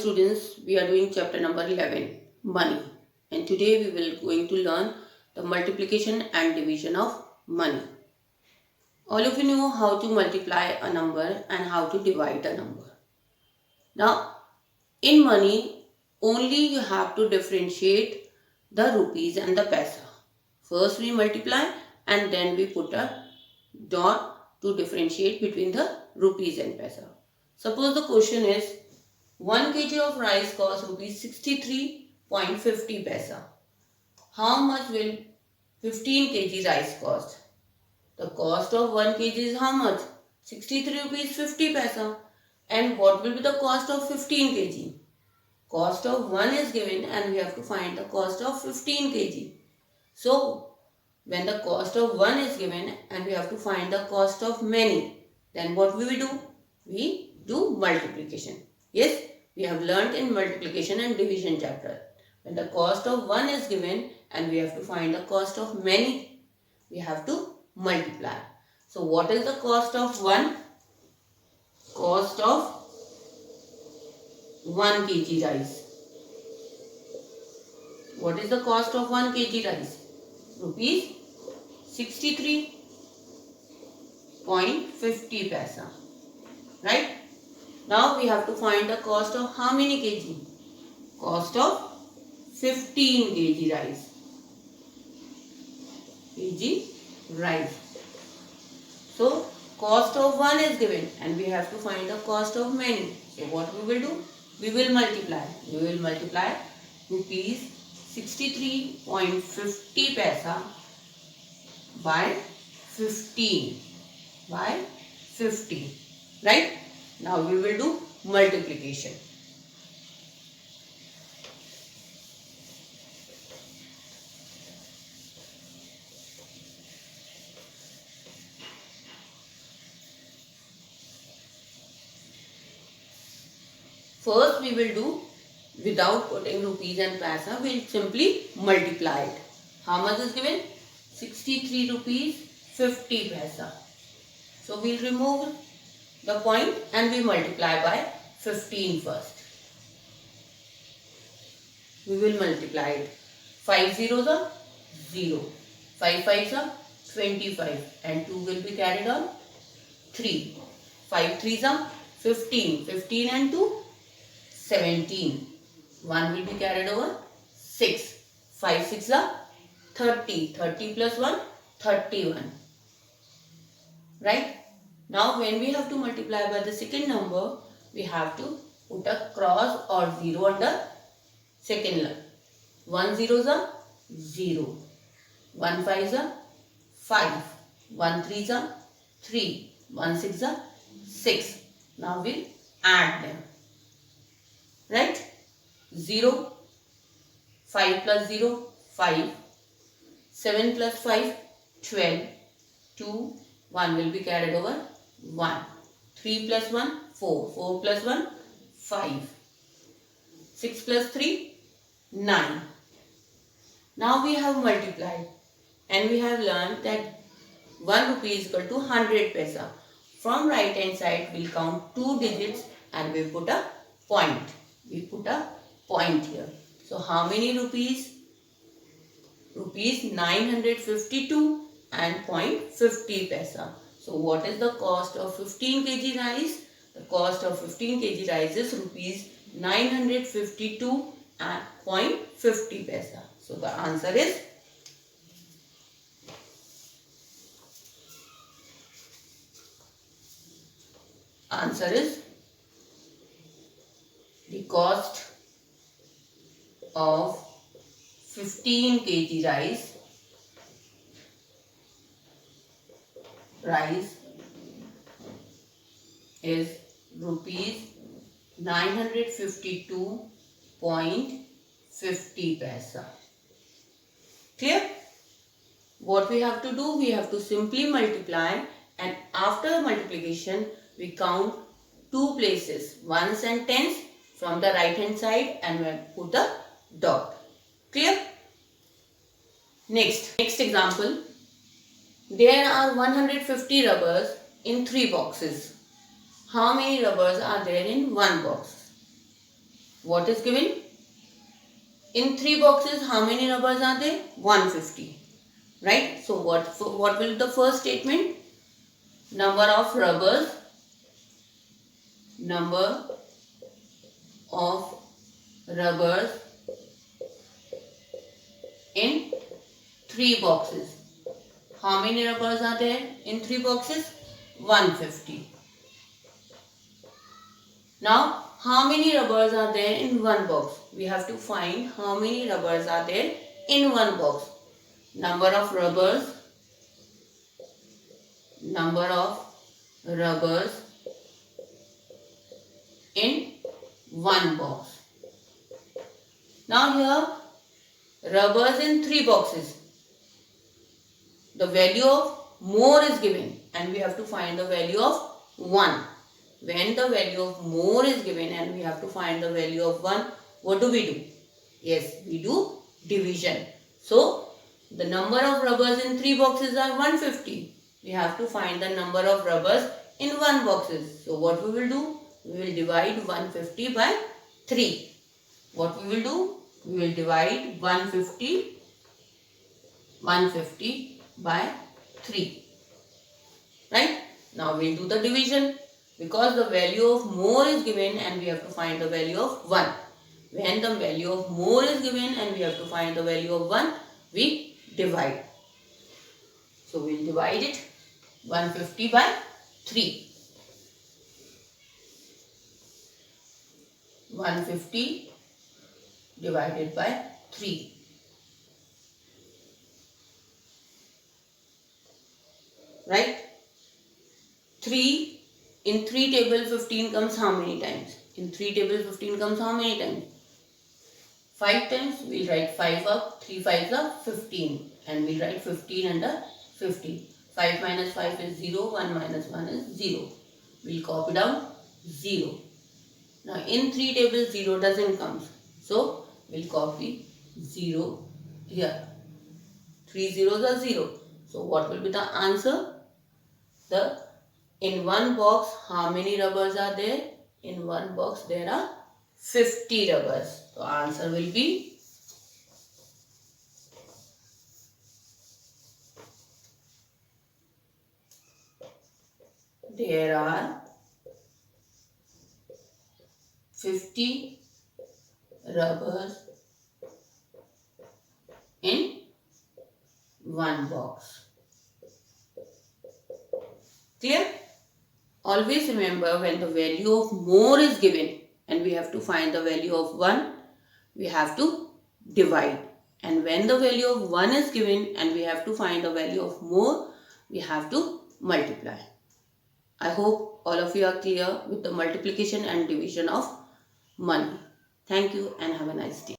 Students, we are doing chapter number 11, money, and today we will going to learn the multiplication and division of money. All of you know how to multiply a number and how to divide a number. Now, in money, only you have to differentiate the rupees and the paisa. First we multiply and then we put a dot to differentiate between the rupees and paisa. Suppose the question is 1 kg of rice costs rupees 63.50 paisa. How much will 15 kg rice cost? The cost of 1 kg is how much? 63 rupees 50 paisa. And what will be the cost of 15 kg? Cost of 1 is given and we have to find the cost of 15 kg. So, when the cost of 1 is given and we have to find the cost of many, then what we will do? We do multiplication. Yes, we have learnt in multiplication and division chapter. When the cost of 1 is given and we have to find the cost of many, we have to multiply. So, what is the cost of 1? Cost of 1 kg rice. What is the cost of 1 kg rice? Rupees 63.50 paisa. Right? Now we have to find the cost of how many kg? Cost of 15 kg rice. Rice. So cost of 1 is given and we have to find the cost of many. So what we will do? We will multiply. We will multiply rupees 63.50 paisa by 15. By 15. Right? Now we will do multiplication. First we will do without putting rupees and paisa, we will simply multiply it. How much is given? 63 rupees 50 paisa. So we will remove the point and we multiply by 15 first. We will multiply it. 5 zeros are 0. 5 fives are 25 and 2 will be carried on 3. 5 threes are 15. 15 and 2 17. 1 will be carried over 6. 5 6 are 30. 30 plus 1 31. Right? Now when we have to multiply by the second number, we have to put a cross or 0 under second line. 1 zeros are 0. 1 fives are 5. 1 threes are 3. 1 six are 6. Now we'll add them. Right? 0. 5 plus 0, 5. 7 plus 5, 12. 2, 1 will be carried over 1. 3 plus 1, 4. 4 plus 1, 5. 6 plus 3, 9. Now we have multiplied and we have learned that 1 rupee is equal to 100 paisa. From right hand side we will count 2 digits and we put a point. We put a point here. So how many rupees? Rupees 952 and 0.50 paisa. So what is the cost of 15 kg rice? The cost of 15 kg rice is rupees 952 and 0.50 paisa. So the answer is the cost of 15 kg rice is rupees 952.50 paisa. Clear? What we have to do? We have to simply multiply and after multiplication we count 2 places, ones and tens from the right hand side and we put the dot. Clear? Next example. There are 150 rubbers in 3 boxes. How many rubbers are there in one box? What is given? In 3 boxes, how many rubbers are there? 150. Right? So what will be the first statement? Number of rubbers in 3 boxes. How many rubbers are there in 3 boxes? 150. Now, how many rubbers are there in one box? We have to find how many rubbers are there in one box. Number of rubbers in one box. Now here, rubbers in 3 boxes. The value of more is given and we have to find the value of 1. When the value of more is given and we have to find the value of 1, what do we do? Yes, we do division. So, the number of rubbers in 3 boxes are 150. We have to find the number of rubbers in 1 boxes. So, what we will do? We will divide 150 by 3. What we will do? We will divide 150 by 3. Right? Now, we will do the division. Because the value of more is given and we have to find the value of 1. When the value of more is given and we have to find the value of 1, we divide. So, we will divide it 150 by 3. 150 divided by 3. Right? 3 in 3 table 15 comes how many times? In 3 table 15 comes how many times? 5 times. We write 5 up. 3 5s are 15. And we write 15 under 15. 5 minus 5 is 0. 1 minus 1 is 0. We'll copy down 0. Now in 3 tables 0 doesn't come. So we'll copy 0 here. 3 zeros are 0. So what will be the answer? In one box, how many rubbers are there? In one box, there are 50 rubbers. So, answer will be there are 50 rubbers in one box. Clear? Always remember, when the value of more is given and we have to find the value of 1, we have to divide. And when the value of 1 is given and we have to find the value of more, we have to multiply. I hope all of you are clear with the multiplication and division of money. Thank you and have a nice day.